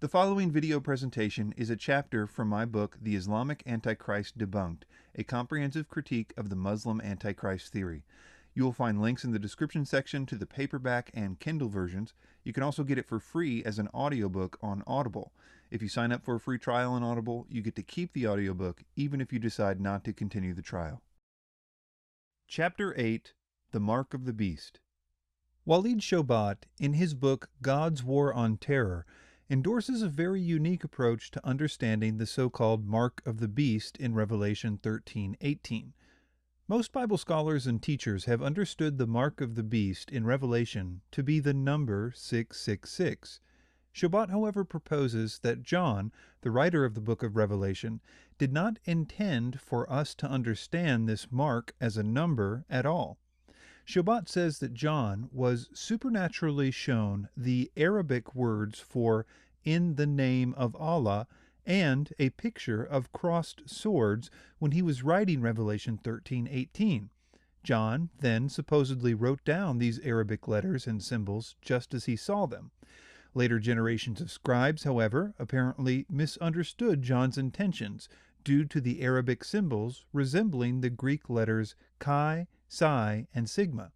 The following video presentation is a chapter from my book, The Islamic Antichrist Debunked, a comprehensive critique of the Muslim Antichrist theory. You will find links in the description section to the paperback and Kindle versions. You can also get it for free as an audiobook on Audible. If you sign up for a free trial on Audible, you get to keep the audiobook even if you decide not to continue the trial. Chapter 8, The Mark of the Beast. Walid Shoebat, in his book God's War on Terror, endorses a very unique approach to understanding the so-called Mark of the Beast in Revelation 13:18. Most Bible scholars and teachers have understood the Mark of the Beast in Revelation to be the number 666. Shoebat, however, proposes that John, the writer of the book of Revelation, did not intend for us to understand this mark as a number at all. Shoebat says that John was supernaturally shown the Arabic words for "in the name of Allah" and a picture of crossed swords when he was writing Revelation 13:18. John then supposedly wrote down these Arabic letters and symbols just as he saw them. Later generations of scribes, however, apparently misunderstood John's intentions due to the Arabic symbols resembling the Greek letters chi, psi, and sigma.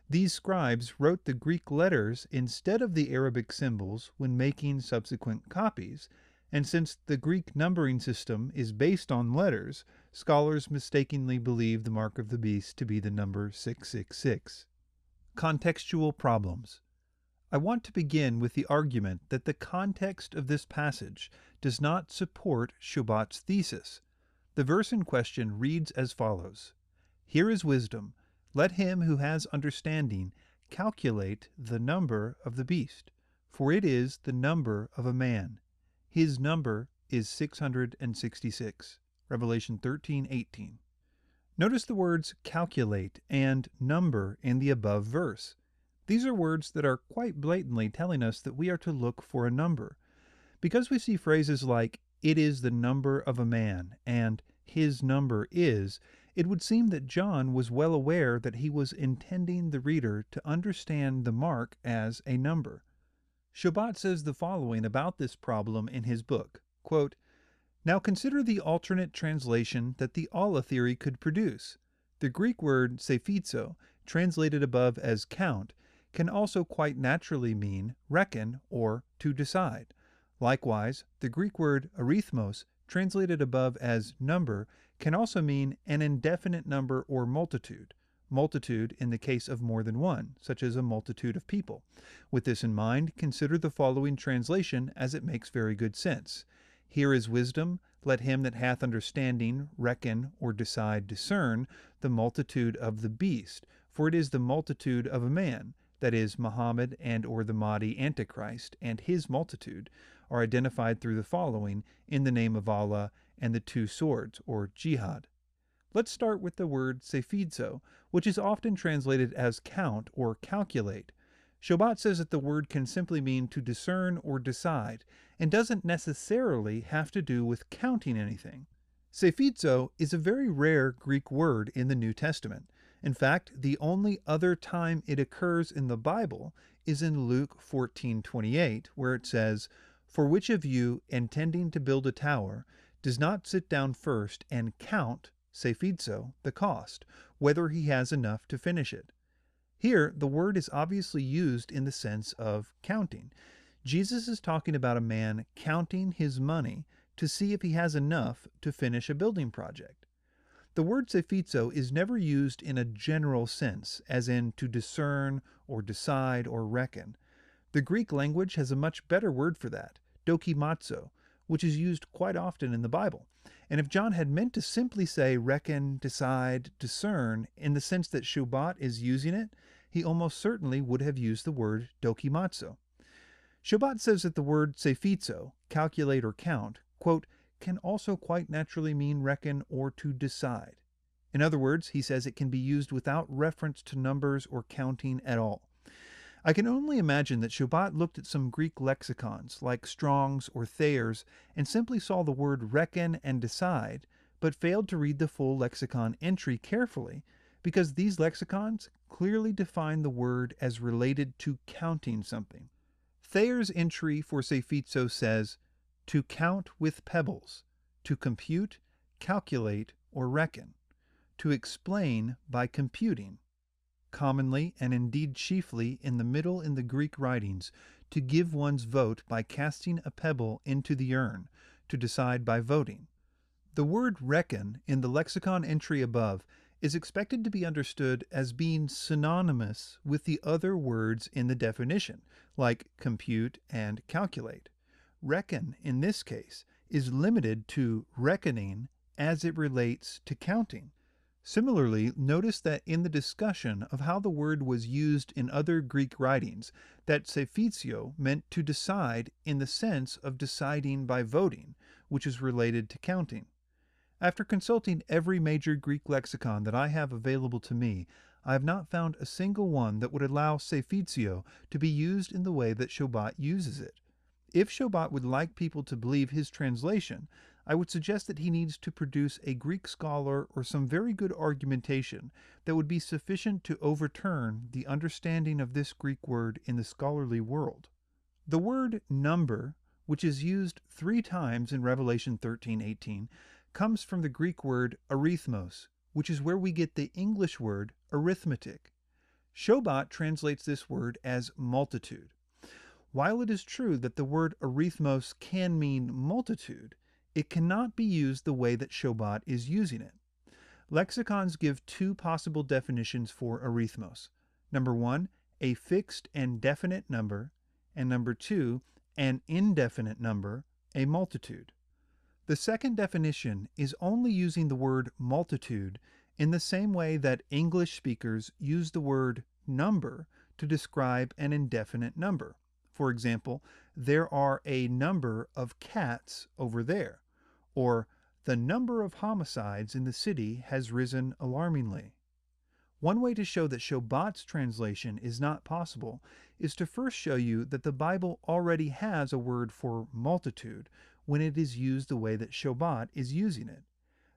These scribes wrote the Greek letters instead of the Arabic symbols when making subsequent copies, and since the Greek numbering system is based on letters, scholars mistakenly believe the Mark of the Beast to be the number 666. Contextual problems. I want to begin with the argument that the context of this passage does not support Shoebat's thesis. The verse in question reads as follows: "Here is wisdom. Let him who has understanding calculate the number of the beast, for it is the number of a man. His number is 666. Revelation 13:18. Notice the words calculate and number in the above verse. These are words that are quite blatantly telling us that we are to look for a number. Because we see phrases like "it is the number of a man" and "his number is," it would seem that John was well aware that he was intending the reader to understand the mark as a number. Shoebat says the following about this problem in his book, quote, "Now consider the alternate translation that the Allah theory could produce. The Greek word sephizo, translated above as count, can also quite naturally mean reckon or to decide. Likewise, the Greek word arithmos, translated above as number, can also mean an indefinite number or multitude. Multitude in the case of more than one, such as a multitude of people. With this in mind, consider the following translation, as it makes very good sense. Here is wisdom. Let him that hath understanding reckon or discern the multitude of the beast, for it is the multitude of a man." That is, Muhammad and or the Mahdi Antichrist and his multitude are identified through the following: "in the name of Allah" and the two swords, or jihad. Let's start with the word sephizo, which is often translated as count or calculate. Shoebat says that the word can simply mean to discern or decide, and doesn't necessarily have to do with counting anything. Sephizo is a very rare Greek word in the New Testament. In fact, the only other time it occurs in the Bible is in Luke 14:28, where it says, "For which of you, intending to build a tower, does not sit down first and count, sephizo, the cost, whether he has enough to finish it?" Here, the word is obviously used in the sense of counting. Jesus is talking about a man counting his money to see if he has enough to finish a building project. The word sephizo is never used in a general sense, as in to discern or decide or reckon. The Greek language has a much better word for that, dokimazo, which is used quite often in the Bible. And if John had meant to simply say reckon, decide, discern in the sense that Shoebat is using it, he almost certainly would have used the word dokimazo. Shoebat says that the word sephizo, calculate or count, quote, "can also quite naturally mean reckon or to decide." In other words, he says it can be used without reference to numbers or counting at all. I can only imagine that Shoebat looked at some Greek lexicons, like Strong's or Thayer's, and simply saw the word reckon and decide, but failed to read the full lexicon entry carefully, because these lexicons clearly define the word as related to counting something. Thayer's entry for Sefitso says, to count with pebbles, to compute, calculate, or reckon, to explain by computing, commonly and indeed chiefly in the middle in the Greek writings, to give one's vote by casting a pebble into the urn, to decide by voting. The word reckon in the lexicon entry above is expected to be understood as being synonymous with the other words in the definition, like compute and calculate. Reckon, in this case, is limited to reckoning as it relates to counting. Similarly, notice that in the discussion of how the word was used in other Greek writings, that Sefitso meant to decide in the sense of deciding by voting, which is related to counting. After consulting every major Greek lexicon that I have available to me, I have not found a single one that would allow Sefitso to be used in the way that Shoebat uses it. If Shoebat would like people to believe his translation, I would suggest that he needs to produce a Greek scholar or some very good argumentation that would be sufficient to overturn the understanding of this Greek word in the scholarly world. The word number, which is used 3 times in Revelation 13:18, comes from the Greek word arithmos, which is where we get the English word arithmetic. Shoebat translates this word as multitude. While it is true that the word arithmos can mean multitude, it cannot be used the way that Shoebat is using it. Lexicons give 2 possible definitions for arithmos. Number 1, a fixed and definite number, and number 2, an indefinite number, a multitude. The second definition is only using the word multitude in the same way that English speakers use the word number to describe an indefinite number. For example, there are a number of cats over there, or the number of homicides in the city has risen alarmingly. One way to show that Shoebat's translation is not possible is to first show you that the Bible already has a word for multitude when it is used the way that Shoebat is using it.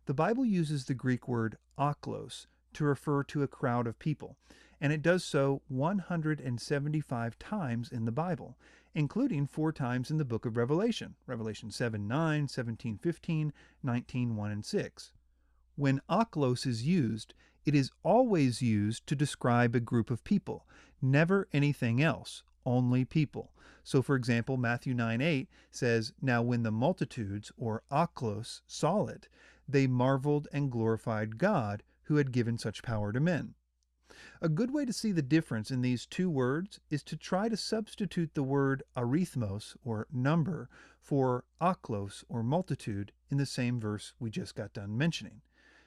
The Bible uses the Greek word aklos to refer to a crowd of people, and it does so 175 times in the Bible, including 4 times in the book of Revelation, Revelation 7:9, 17:15, 19:1 and 6. When aklos is used, it is always used to describe a group of people, never anything else, only people. So, for example, Matthew 9:8 says, "Now when the multitudes, or aklos, saw it, they marveled and glorified God, who had given such power to men." A good way to see the difference in these 2 words is to try to substitute the word arithmos, or number, for aklos, or multitude, in the same verse we just got done mentioning.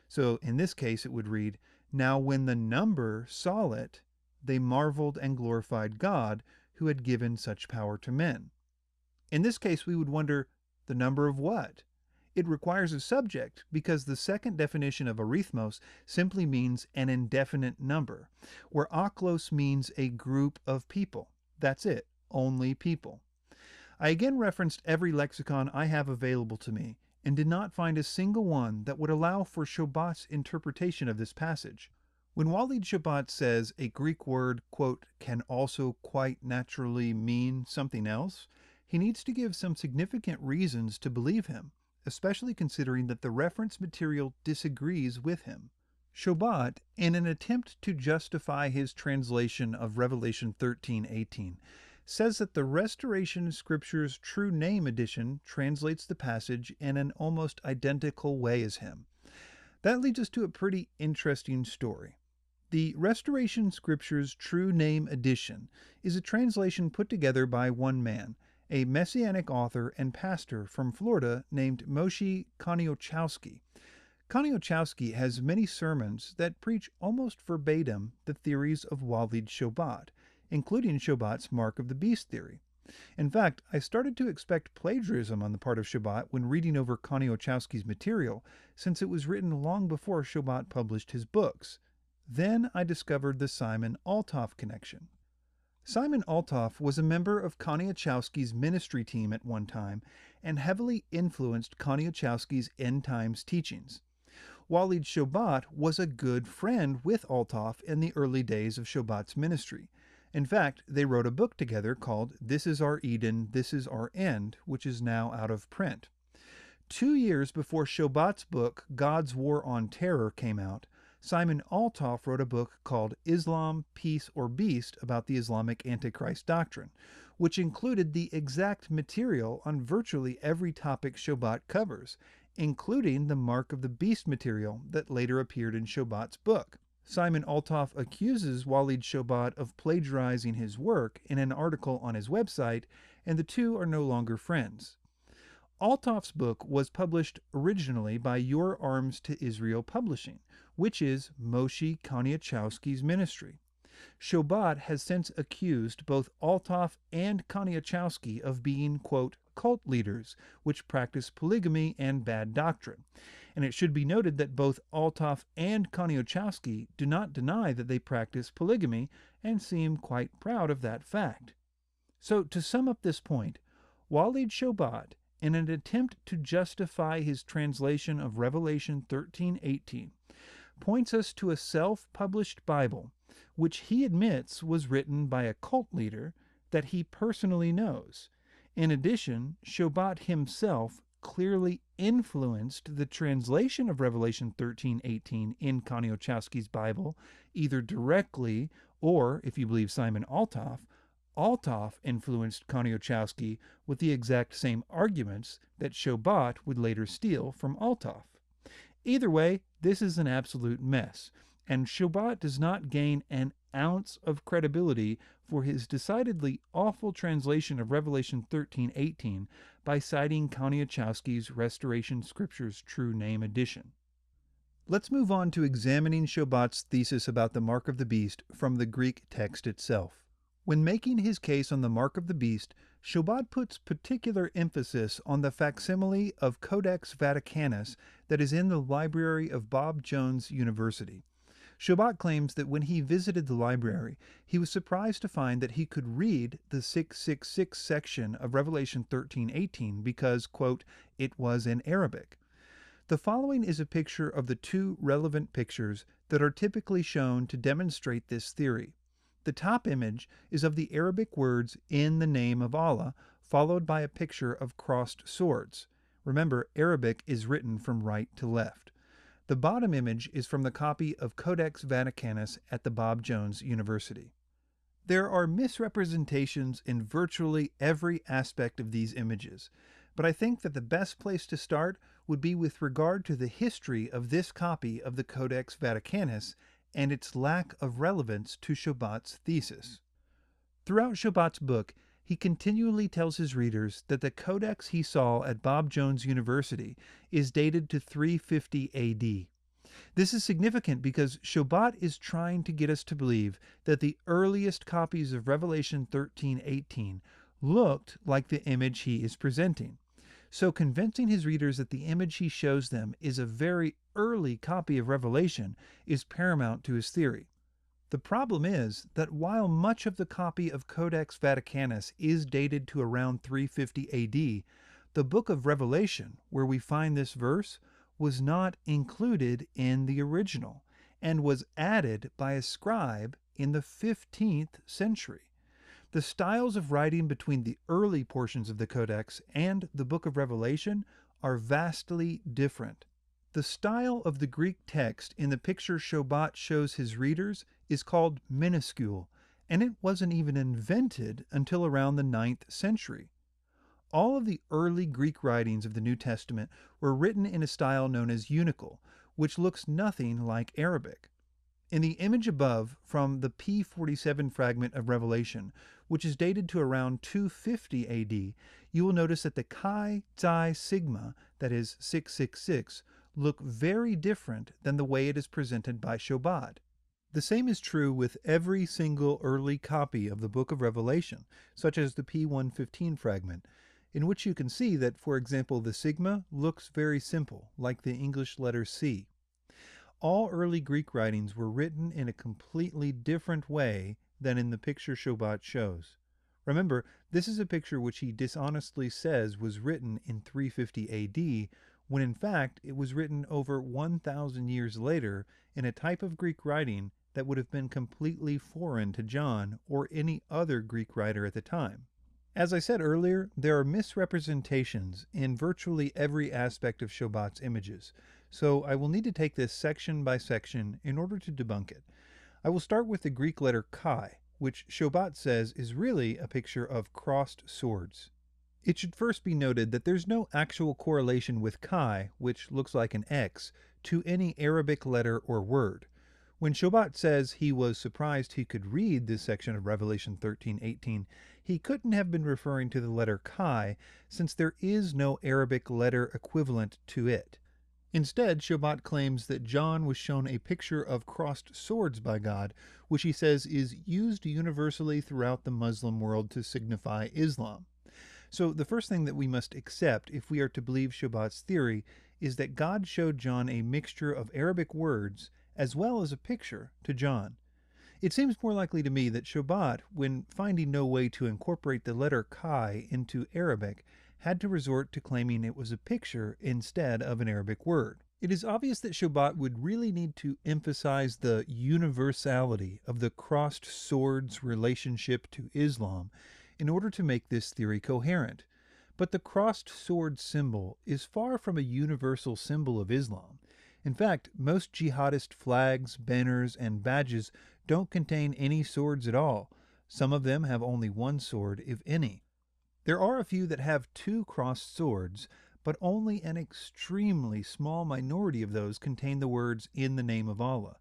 So in this case it would read, "Now when the number saw it, they marveled and glorified God, who had given such power to men." In this case we would wonder, the number of what? It requires a subject because the second definition of arithmos simply means an indefinite number, where aklos means a group of people. That's it, only people. I again referenced every lexicon I have available to me and did not find a single one that would allow for Shoebat's interpretation of this passage. When Walid Shoebat says a Greek word, quote, can also quite naturally mean something else, he needs to give some significant reasons to believe him, especially considering that the reference material disagrees with him. Shoebat, in an attempt to justify his translation of Revelation 13:18, says that the Restoration Scriptures True Name Edition translates the passage in an almost identical way as him. That leads us to a pretty interesting story. The Restoration Scriptures True Name Edition is a translation put together by one man, a Messianic author and pastor from Florida named Moshe Koniuchowski. Koniuchowski has many sermons that preach almost verbatim the theories of Walid Shoebat, including Shoebat's Mark of the Beast theory. In fact, I started to expect plagiarism on the part of Shoebat when reading over Koniuchowski's material, since it was written long before Shoebat published his books. Then I discovered the Simon Altoff connection. Simon Altoff was a member of Koniuchowski's ministry team at one time and heavily influenced Koniuchowski's end times teachings. Walid Shoebat was a good friend with Altoff in the early days of Shoebat's ministry, In fact, they wrote a book together called This Is Our Eden, This Is Our End, which is now out of print. 2 years before Shoebat's book, God's War on Terror, came out, Simon Altoff wrote a book called Islam, Peace, or Beast about the Islamic Antichrist doctrine, which included the exact material on virtually every topic Shoebat covers, including the Mark of the Beast material that later appeared in Shoebat's book. Simon Altoff accuses Walid Shoebat of plagiarizing his work in an article on his website, and the two are no longer friends. Altoff's book was published originally by Your Arms to Israel Publishing, which is Moshe Koniachowski's ministry. Shoebat has since accused both Altoff and Koniachowski of being, quote, cult leaders, which practice polygamy and bad doctrine. And it should be noted that both Altoff and Koniachowski do not deny that they practice polygamy and seem quite proud of that fact. So, to sum up this point, Walid Shoebat, in an attempt to justify his translation of Revelation 13:18, points us to a self-published Bible, which he admits was written by a cult leader that he personally knows. In addition, Shoebat himself clearly influenced the translation of Revelation 13:18 in Koniachowski's Bible, either directly or, if you believe Simon Altoff, Altoff influenced Koniachowski with the exact same arguments that Shoebat would later steal from Altoff. Either way, this is an absolute mess, and Shoebat does not gain an ounce of credibility for his decidedly awful translation of Revelation 13:18 by citing Koniachowski's Restoration Scriptures True Name edition. Let's move on to examining Shoebat's thesis about the Mark of the Beast from the Greek text itself. When making his case on the Mark of the Beast, Shoebat puts particular emphasis on the facsimile of Codex Vaticanus that is in the library of Bob Jones University. Shoebat claims that when he visited the library, he was surprised to find that he could read the 666 section of Revelation 13:18 because, quote, it was in Arabic. The following is a picture of the two relevant pictures that are typically shown to demonstrate this theory. The top image is of the Arabic words, in the name of Allah, followed by a picture of crossed swords. Remember, Arabic is written from right to left. The bottom image is from the copy of Codex Vaticanus at the Bob Jones University. There are misrepresentations in virtually every aspect of these images, but I think that the best place to start would be with regard to the history of this copy of the Codex Vaticanus and its lack of relevance to Shoebat's thesis. Throughout Shoebat's book, he continually tells his readers that the codex he saw at Bob Jones University is dated to 350 AD. This is significant because Shoebat is trying to get us to believe that the earliest copies of Revelation 13:18 looked like the image he is presenting. So convincing his readers that the image he shows them is a very early copy of Revelation is paramount to his theory. The problem is that while much of the copy of Codex Vaticanus is dated to around 350 AD, the book of Revelation, where we find this verse, was not included in the original and was added by a scribe in the 15th century. The styles of writing between the early portions of the Codex and the book of Revelation are vastly different. The style of the Greek text in the picture Shoebat shows his readers is called minuscule, and it wasn't even invented until around the 9th century. All of the early Greek writings of the New Testament were written in a style known as unical, which looks nothing like Arabic. In the image above, from the P47 fragment of Revelation, which is dated to around 250 AD, you will notice that the Chi, Xi, Sigma, that is 666, look very different than the way it is presented by Shoebat. The same is true with every single early copy of the book of Revelation, such as the P115 fragment, in which you can see that, for example, the Sigma looks very simple, like the English letter C. All early Greek writings were written in a completely different way than in the picture Shoebat shows. Remember, this is a picture which he dishonestly says was written in 350 AD, when in fact it was written over 1,000 years later in a type of Greek writing that would have been completely foreign to John or any other Greek writer at the time. As I said earlier, there are misrepresentations in virtually every aspect of Shoebat's images, so I will need to take this section by section in order to debunk it. I will start with the Greek letter chi, which Shoebat says is really a picture of crossed swords. It should first be noted that there's no actual correlation with chi, which looks like an X, to any Arabic letter or word. When Shoebat says he was surprised he could read this section of Revelation 13:18, he couldn't have been referring to the letter chi, since there is no Arabic letter equivalent to it. Instead, Shoebat claims that John was shown a picture of crossed swords by God, which he says is used universally throughout the Muslim world to signify Islam. So the first thing that we must accept if we are to believe Shoebat's theory is that God showed John a mixture of Arabic words as well as a picture to John. It seems more likely to me that Shoebat, when finding no way to incorporate the letter chi into Arabic, had to resort to claiming it was a picture instead of an Arabic word. It is obvious that Shoebat would really need to emphasize the universality of the crossed swords relationship to Islam in order to make this theory coherent. But the crossed sword symbol is far from a universal symbol of Islam. In fact, most jihadist flags, banners, and badges don't contain any swords at all. Some of them have only one sword, if any. There are a few that have two crossed swords, but only an extremely small minority of those contain the words "in the name of Allah."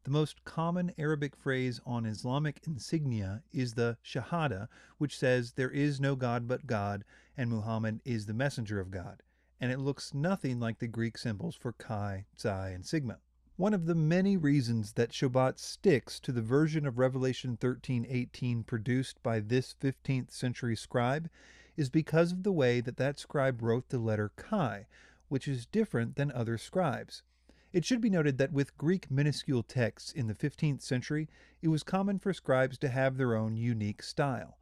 The most common Arabic phrase on Islamic insignia is the Shahada, which says there is no God but God, and Muhammad is the messenger of God, and it looks nothing like the Greek symbols for chi, psi, and sigma. One of the many reasons that Shoebat sticks to the version of Revelation 13:18 produced by this 15th century scribe is because of the way that that scribe wrote the letter chi, which is different than other scribes. It should be noted that with Greek minuscule texts in the 15th century, it was common for scribes to have their own unique style.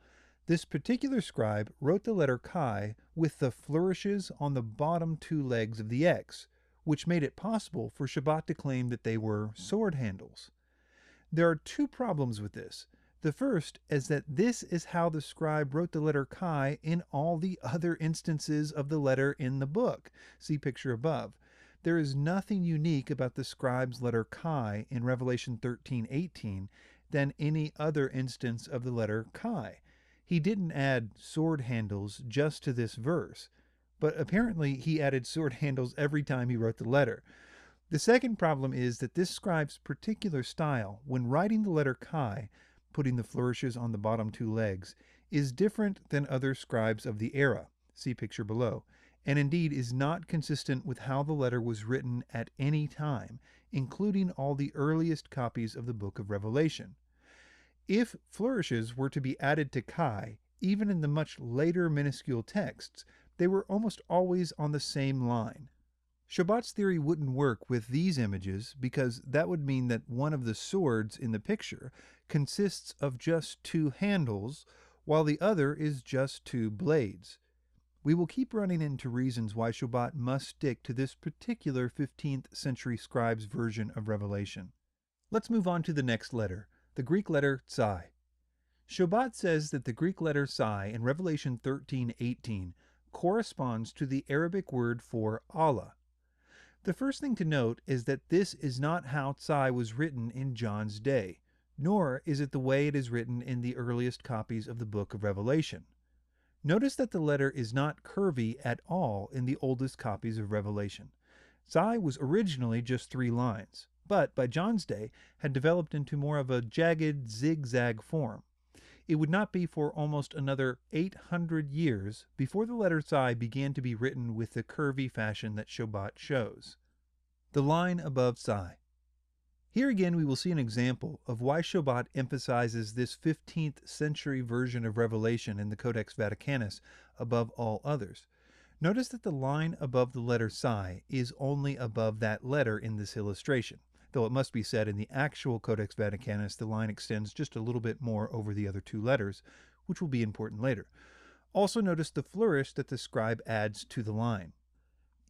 This particular scribe wrote the letter chi with the flourishes on the bottom two legs of the X, which made it possible for Shoebat to claim that they were sword handles. There are two problems with this. The first is that this is how the scribe wrote the letter chi in all the other instances of the letter in the book. See picture above. There is nothing unique about the scribe's letter chi in Revelation 13:18 than any other instance of the letter chi. He didn't add sword handles just to this verse, but apparently he added sword handles every time he wrote the letter. The second problem is that this scribe's particular style, when writing the letter chi, putting the flourishes on the bottom two legs, is different than other scribes of the era, see picture below, and indeed is not consistent with how the letter was written at any time, including all the earliest copies of the book of Revelation. If flourishes were to be added to chi, even in the much later minuscule texts, they were almost always on the same line. Shoebat's theory wouldn't work with these images because that would mean that one of the swords in the picture consists of just two handles, while the other is just two blades. We will keep running into reasons why Shoebat must stick to this particular 15th century scribe's version of Revelation. Let's move on to the next letter, the Greek letter psi. Shoebat says that the Greek letter psi in Revelation 13:18 corresponds to the Arabic word for Allah. The first thing to note is that this is not how psi was written in John's day, nor is it the way it is written in the earliest copies of the book of Revelation. Notice that the letter is not curvy at all in the oldest copies of Revelation. Psi was originally just 3 lines, but by John's day had developed into more of a jagged zigzag form. It would not be for almost another 800 years before the letter psi began to be written with the curvy fashion that Shoebat shows. The line above psi. Here again we will see an example of why Shoebat emphasizes this 15th century version of Revelation in the Codex Vaticanus above all others. Notice that the line above the letter psi is only above that letter in this illustration, though it must be said in the actual Codex Vaticanus the line extends just a little bit more over the other 2 letters, which will be important later. Also notice the flourish that the scribe adds to the line.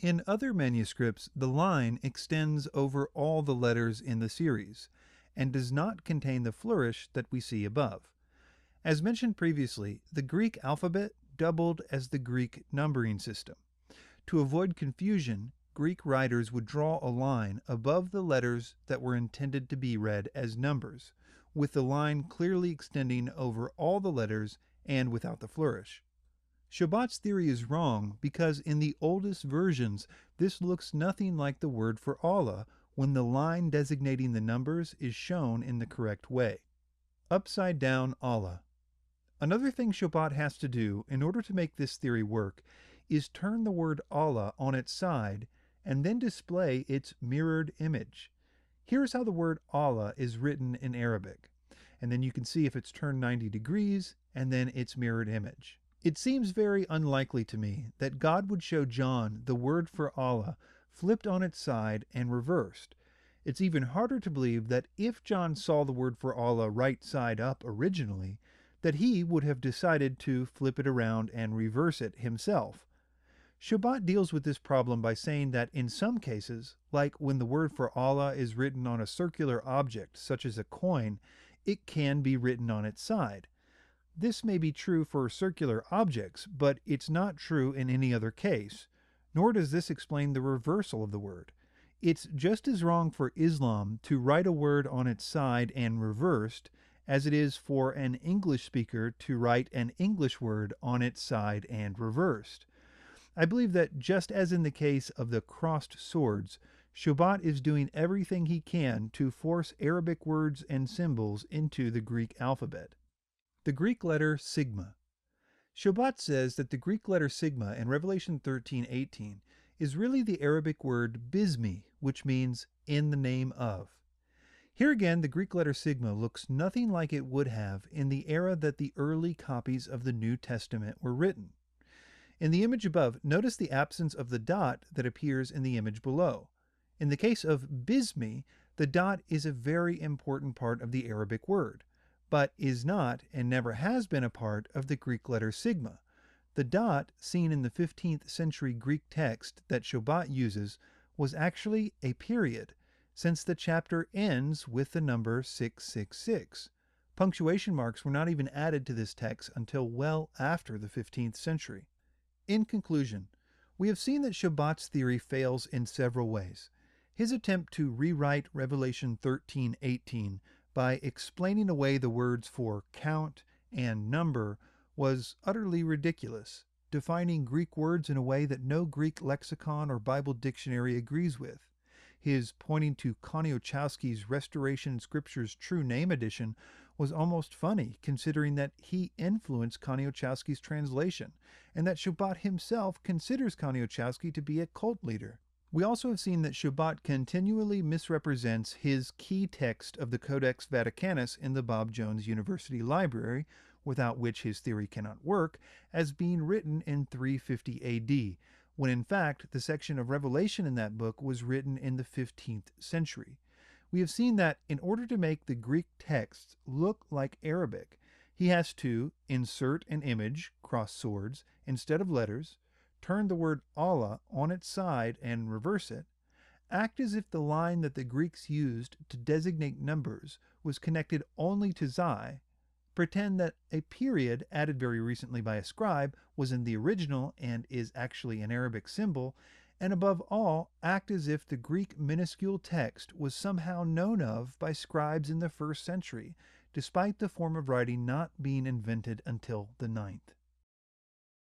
In other manuscripts, the line extends over all the letters in the series, and does not contain the flourish that we see above. As mentioned previously, the Greek alphabet doubled as the Greek numbering system. To avoid confusion, Greek writers would draw a line above the letters that were intended to be read as numbers, with the line clearly extending over all the letters and without the flourish. Shoebat's theory is wrong because in the oldest versions, this looks nothing like the word for Allah when the line designating the numbers is shown in the correct way. Upside down Allah. Another thing Shoebat has to do in order to make this theory work is turn the word Allah on its side and then display its mirrored image. Here's how the word Allah is written in Arabic, and then you can see if it's turned 90 degrees and then its mirrored image. It seems very unlikely to me that God would show John the word for Allah flipped on its side and reversed. It's even harder to believe that if John saw the word for Allah right side up originally, that he would have decided to flip it around and reverse it himself. Shoebat deals with this problem by saying that in some cases, like when the word for Allah is written on a circular object such as a coin, it can be written on its side. This may be true for circular objects, but it's not true in any other case, nor does this explain the reversal of the word. It's just as wrong for Islam to write a word on its side and reversed as it is for an English speaker to write an English word on its side and reversed. I believe that just as in the case of the crossed swords, Shoebat is doing everything he can to force Arabic words and symbols into the Greek alphabet. The Greek letter sigma. Shoebat says that the Greek letter sigma in Revelation 13:18 is really the Arabic word bismi, which means in the name of. Here again, the Greek letter sigma looks nothing like it would have in the era that the early copies of the New Testament were written. In the image above, notice the absence of the dot that appears in the image below. In the case of bismi, the dot is a very important part of the Arabic word, but is not and never has been a part of the Greek letter sigma. The dot, seen in the 15th century Greek text that Shoebat uses, was actually a period, since the chapter ends with the number 666. Punctuation marks were not even added to this text until well after the 15th century. In conclusion, we have seen that Shoebat's theory fails in several ways. His attempt to rewrite Revelation 13:18 by explaining away the words for count and number was utterly ridiculous, defining Greek words in a way that no Greek lexicon or Bible dictionary agrees with. His pointing to Koniuszowski's Restoration Scriptures True Name Edition was almost funny, considering that he influenced Koniuszowski's translation, and that Shoebat himself considers Koniuszowski to be a cult leader. We also have seen that Shoebat continually misrepresents his key text of the Codex Vaticanus in the Bob Jones University Library, without which his theory cannot work, as being written in 350 AD, when in fact the section of Revelation in that book was written in the 15th century. We have seen that in order to make the Greek texts look like Arabic, he has to insert an image, cross swords, instead of letters, turn the word Allah on its side and reverse it, act as if the line that the Greeks used to designate numbers was connected only to Xi, pretend that a period added very recently by a scribe was in the original and is actually an Arabic symbol, and above all, act as if the Greek minuscule text was somehow known of by scribes in the 1st century, despite the form of writing not being invented until the 9th.